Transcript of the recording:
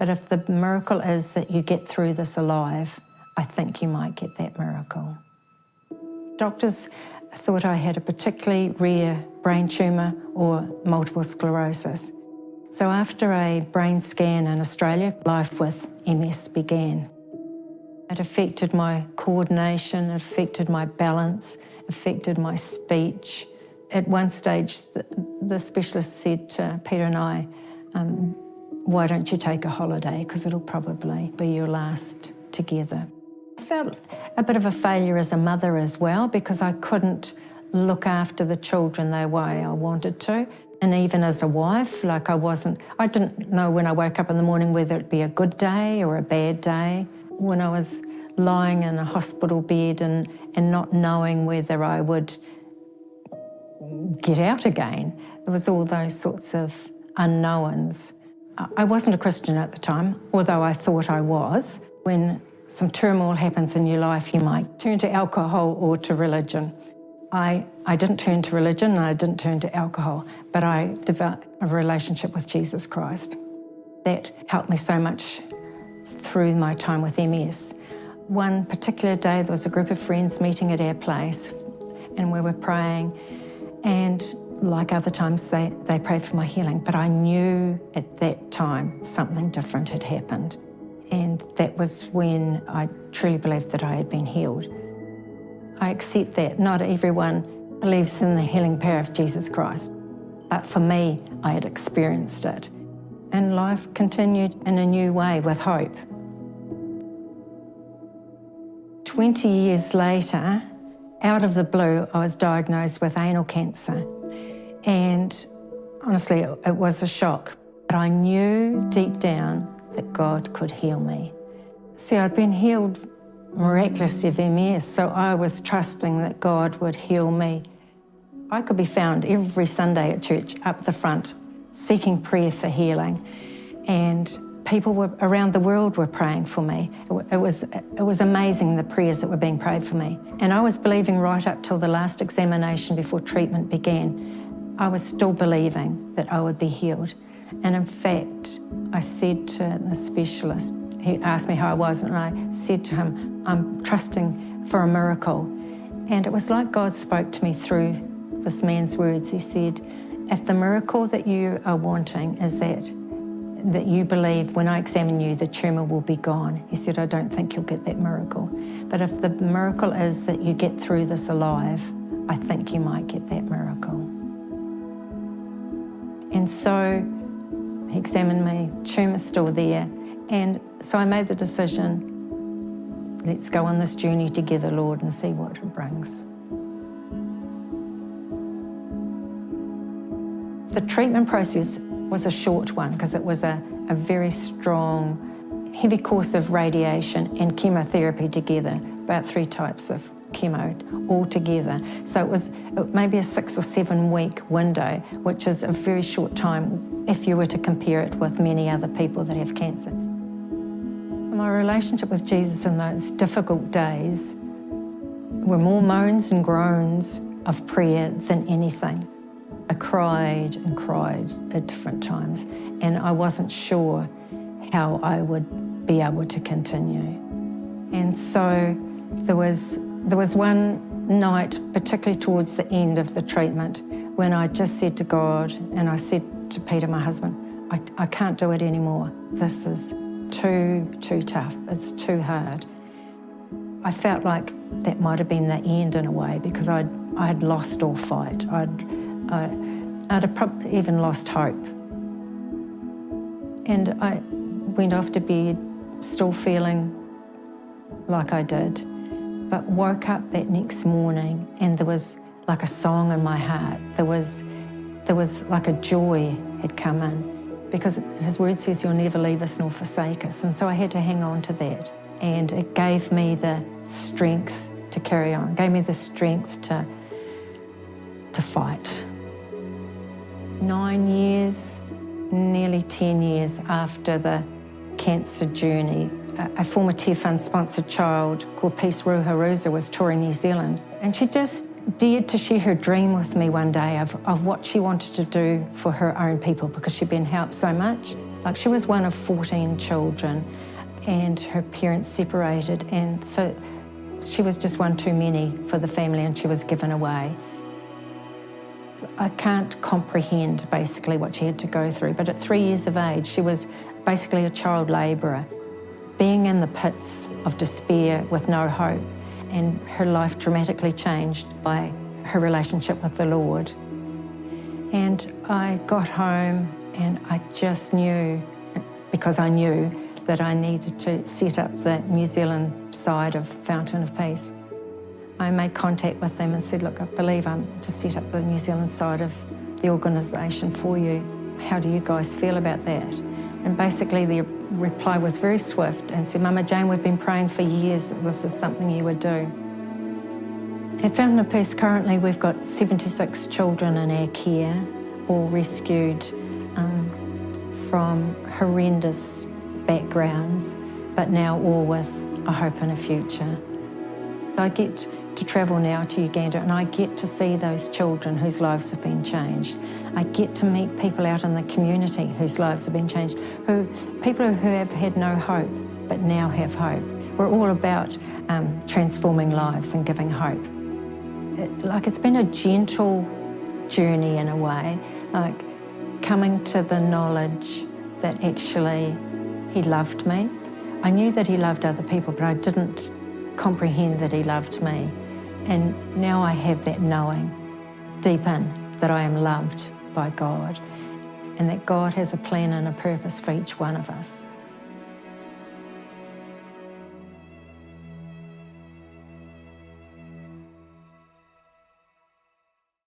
But if the miracle is that you get through this alive, I think you might get that miracle. Doctors thought I had a particularly rare brain tumour or multiple sclerosis. So after a brain scan in Australia, life with MS began. It affected my coordination, it affected my balance, affected my speech. At one stage, the specialist said to Peter and I, why don't you take a holiday, because it'll probably be your last together. I felt a bit of a failure as a mother as well, because I couldn't look after the children the way I wanted to. And even as a wife, I didn't know when I woke up in the morning whether it'd be a good day or a bad day. When I was lying in a hospital bed and not knowing whether I would get out again, there was all those sorts of unknowns. I wasn't a Christian at the time, although I thought I was. When some turmoil happens in your life, you might turn to alcohol or to religion. I didn't turn to religion and I didn't turn to alcohol, but I developed a relationship with Jesus Christ. That helped me so much through my time with MS. One particular day, there was a group of friends meeting at our place and we were praying, and like other times, they prayed for my healing, but I knew at that time something different had happened. And that was when I truly believed that I had been healed. I accept that not everyone believes in the healing power of Jesus Christ, but for me, I had experienced it. And life continued in a new way with hope. 20 years later, out of the blue, I was diagnosed with anal cancer. And honestly, it was a shock. But I knew deep down that God could heal me. See, I'd been healed miraculously of MS, so I was trusting that God would heal me. I could be found every Sunday at church up the front, seeking prayer for healing. And people around the world were praying for me. It was amazing, the prayers that were being prayed for me. And I was believing right up till the last examination before treatment began. I was still believing that I would be healed. And in fact, I said to the specialist, he asked me how I was, and I said to him, I'm trusting for a miracle. And it was like God spoke to me through this man's words. He said, if the miracle that you are wanting is that you believe when I examine you, the tumour will be gone. He said, I don't think you'll get that miracle. But if the miracle is that you get through this alive, I think you might get that miracle. And so he examined me, tumour's still there. And so I made the decision, let's go on this journey together, Lord, and see what it brings. The treatment process was a short one because it was a very strong, heavy course of radiation and chemotherapy together, about 3 types of chemo all together. So it was maybe a 6 or 7 week window, which is a very short time if you were to compare it with many other people that have cancer. My relationship with Jesus in those difficult days were more moans and groans of prayer than anything. I cried and cried at different times, and I wasn't sure how I would be able to continue. And so there was one night, particularly towards the end of the treatment, when I just said to God, and I said to Peter, my husband, I can't do it anymore. This is too tough. It's too hard. I felt like that might have been the end in a way, because I'd lost all fight. I'd have even lost hope. And I went off to bed still feeling like I did, but woke up that next morning and there was like a song in my heart. There was like a joy had come in, because his word says he'll never leave us nor forsake us. And so I had to hang on to that. And it gave me the strength to carry on, gave me the strength to fight. 9 years, nearly 10 years after the cancer journey, a former Te Fund-sponsored child called Peace Ruharuza was touring New Zealand. And she just dared to share her dream with me one day of what she wanted to do for her own people, because she'd been helped so much. Like, she was one of 14 children and her parents separated, and so she was just one too many for the family, and she was given away. I can't comprehend basically what she had to go through, but at 3 years of age, she was basically a child labourer, being in the pits of despair with no hope, and her life dramatically changed by her relationship with the Lord. And I got home and I just knew, because I knew that I needed to set up the New Zealand side of Fountain of Peace. I made contact with them and said, look, I believe I'm to set up the New Zealand side of the organisation for you. How do you guys feel about that? And basically the reply was very swift and said, Mama Jane, we've been praying for years that this is something you would do. At Fountain of Peace currently we've got 76 children in our care, all rescued from horrendous backgrounds, but now all with a hope and a future. I get to travel now to Uganda and I get to see those children whose lives have been changed. I get to meet people out in the community whose lives have been changed, people who have had no hope but now have hope. We're all about transforming lives and giving hope. It's been a gentle journey in a way, like coming to the knowledge that actually He loved me. I knew that He loved other people, but I didn't comprehend that He loved me. And now I have that knowing deep in that I am loved by God and that God has a plan and a purpose for each one of us.